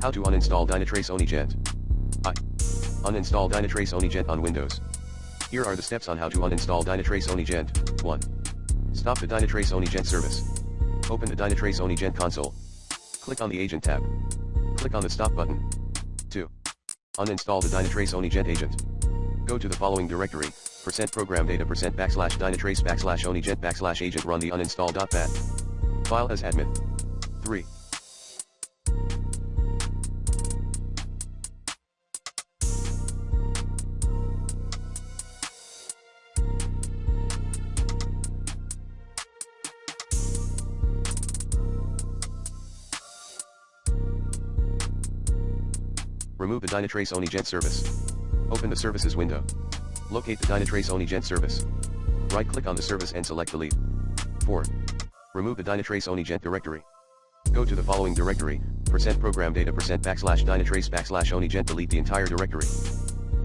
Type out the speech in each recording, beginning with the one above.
How to uninstall Dynatrace OneAgent. Uninstall Dynatrace OneAgent on Windows. Here are the steps on how to uninstall Dynatrace OneAgent. 1. Stop the Dynatrace OneAgent service. Open the Dynatrace OneAgent console. Click on the Agent tab. Click on the Stop button. 2. Uninstall the Dynatrace OneAgent agent. Go to the following directory, %program data %\dynatrace /OneAgent /agent run the uninstall.bat file as admin. 3. Remove the Dynatrace OneAgent service. Open the services window. Locate the Dynatrace OneAgent service. Right-click on the service and select delete. 4. Remove the Dynatrace OneAgent directory. Go to the following directory, %program data %\dynatrace /OneAgent delete the entire directory.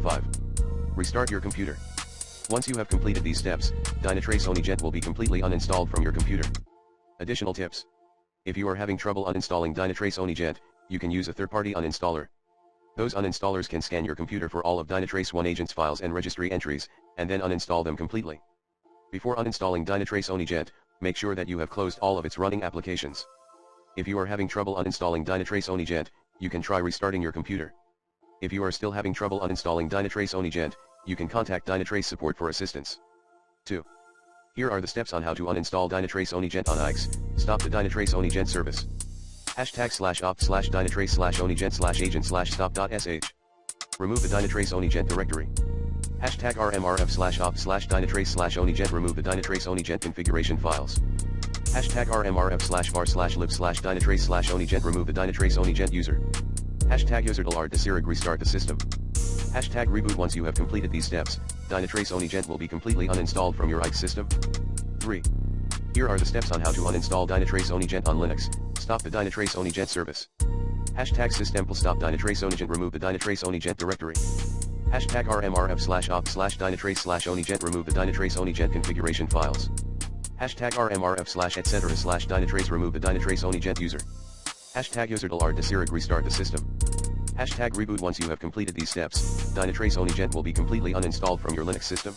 5. Restart your computer. Once you have completed these steps, Dynatrace OneAgent will be completely uninstalled from your computer. Additional tips. If you are having trouble uninstalling Dynatrace OneAgent, you can use a third-party uninstaller. Those uninstallers can scan your computer for all of Dynatrace OneAgent's files and registry entries, and then uninstall them completely. Before uninstalling Dynatrace OneAgent, make sure that you have closed all of its running applications. If you are having trouble uninstalling Dynatrace OneAgent, you can try restarting your computer. If you are still having trouble uninstalling Dynatrace OneAgent, you can contact Dynatrace support for assistance. 2. Here are the steps on how to uninstall Dynatrace OneAgent on AIX. Stop the Dynatrace OneAgent service. #opt/dynatrace/OneAgent/agent/stop.sh. Remove the Dynatrace OneAgent directory. #rmrf/opt/dynatrace/OneAgent. Remove the Dynatrace OneAgent configuration files. #rmrf/var/lib/dynatrace/OneAgent. Remove the Dynatrace OneAgent user. #user_desirig restart the system. #reboot. Once you have completed these steps, Dynatrace OneAgent will be completely uninstalled from your AIX system. 3. Here are the steps on how to uninstall Dynatrace OneAgent on Linux. Stop the Dynatrace OneAgent service. #systemple stop Dynatrace OneAgent. Remove the Dynatrace OneAgent directory. #rmrf/opt/dynatrace/OneAgent. Remove the Dynatrace OneAgent configuration files. #rmrf/etc/dynatrace. Remove the Dynatrace OneAgent user. #user_desirig restart the system. #reboot. Once you have completed these steps, Dynatrace OneAgent will be completely uninstalled from your Linux system.